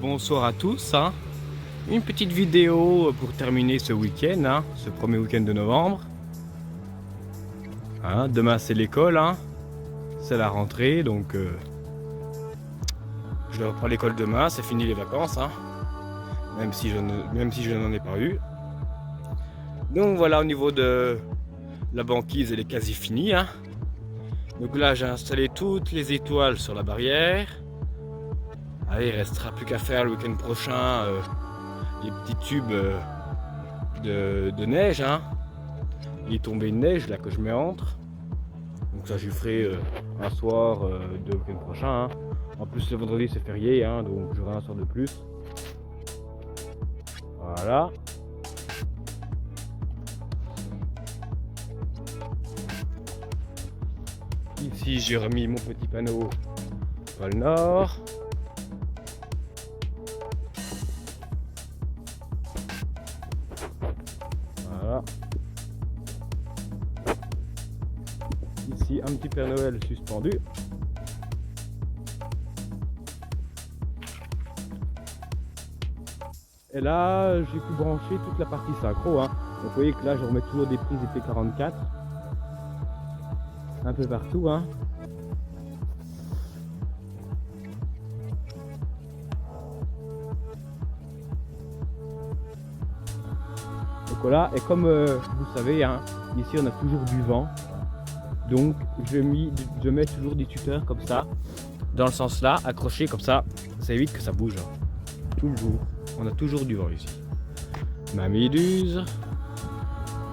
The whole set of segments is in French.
Bonsoir à tous, hein. Une petite vidéo pour terminer ce week-end, hein, ce premier week-end de novembre. Hein, demain c'est l'école, hein. C'est la rentrée, donc je vais reprendre l'école demain, c'est fini les vacances, hein. Même si je n'en ai pas eu. Donc voilà, au niveau de la banquise, elle est quasi finie, hein. Donc là j'ai installé toutes les étoiles sur la barrière. Allez, il restera plus qu'à faire le week-end prochain les petits tubes de neige, hein. Il est tombé une neige là que je mets entre. Donc ça je ferai un soir de week-end prochain, hein. En plus le vendredi c'est férié, hein, donc j'aurai un soir de plus. Voilà. Ici j'ai remis mon petit panneau pôle Nord. Voilà. Ici un petit Père Noël suspendu. Et là j'ai pu brancher toute la partie synchro, hein. Donc vous voyez que là je remets toujours des prises IP44 un peu partout, hein. Donc voilà, et comme vous savez, hein, ici on a toujours du vent. Donc je mets toujours des tuteurs comme ça, dans le sens là, accrochés comme ça évite que ça bouge, hein. Toujours, on a toujours du vent ici. Ma méduse.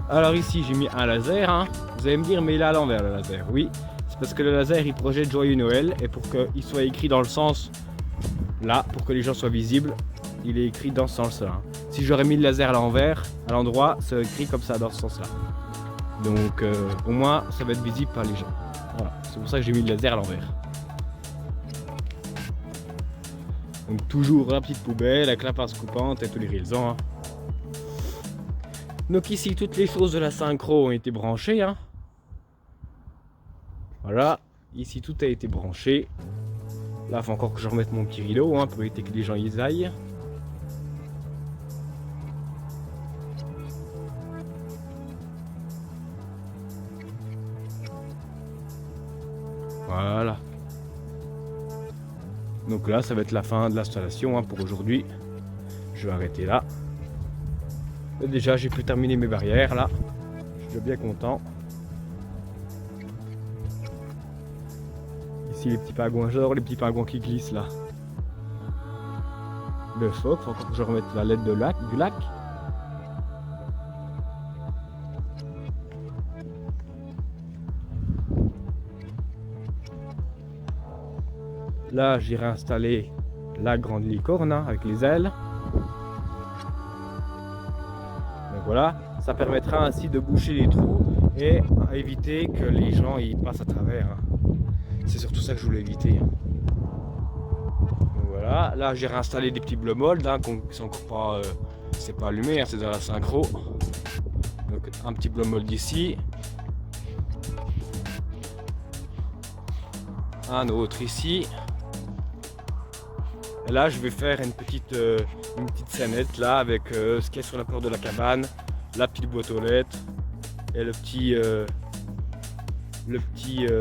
Alors ici j'ai mis un laser, hein. Vous allez me dire mais il est à l'envers le laser. Oui, c'est parce que le laser il projette Joyeux Noël, et pour qu'il soit écrit dans le sens là, pour que les gens soient visibles, il est écrit dans ce sens là, hein. Si j'aurais mis le laser à l'envers, à l'endroit, c'est écrit comme ça dans ce sens là. Donc au moins ça va être visible par les gens. Voilà, c'est pour ça que j'ai mis le laser à l'envers. Donc toujours la petite poubelle avec la pince coupante et tous les raisons, hein. Donc ici toutes les choses de la synchro ont été branchées, hein. Voilà, ici tout a été branché. Là il faut encore que je remette mon petit rideau, hein, pour éviter que les gens y aillent. Voilà. Donc là ça va être la fin de l'installation, hein, pour aujourd'hui. Je vais arrêter là. Et déjà j'ai pu terminer mes barrières là. Je suis bien content. Ici les petits pingouins, j'adore les petits pingouins qui glissent là. Le phoque, faut encore que je remette la LED du lac. Là j'ai réinstallé la grande licorne, hein, avec les ailes. Donc voilà, ça permettra ainsi de boucher les trous et à éviter que les gens y passent à travers, hein. C'est surtout ça que je voulais éviter. Donc voilà, là j'ai réinstallé des petits bleu mold, hein, qui sont encore pas, c'est pas allumé, hein, c'est dans la synchro. Donc un petit bleu mold ici, un autre ici. Et là je vais faire une petite scénette là avec ce qu'il y a sur la porte de la cabane, la petite boîte aux lettres et le petit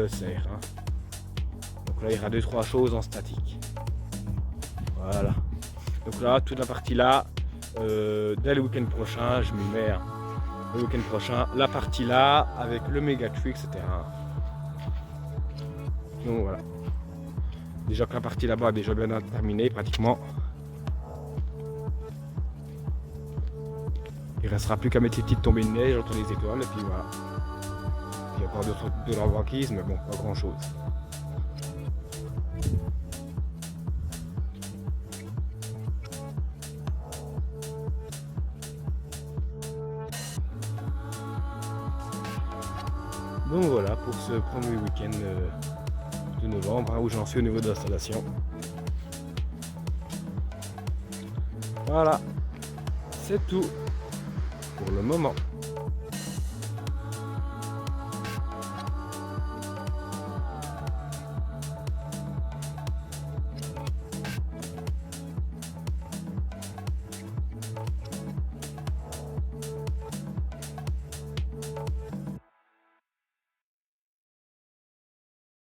cerf, hein. Donc là il y aura 2-3 choses en statique. Voilà. Donc là toute la partie là, dès le week-end prochain je m'y mets, hein. Le week-end prochain, la partie là avec le méga tree, etc. Donc voilà. Déjà que la partie là-bas est déjà bien terminée pratiquement. Il restera plus qu'à mettre les petites tombées de neige entre les étoiles et puis voilà. Il y a encore de la banquise, mais bon, pas grand chose. Donc voilà pour ce premier week-end de novembre, hein, où j'en suis au niveau de l'installation. Voilà, c'est tout pour le moment.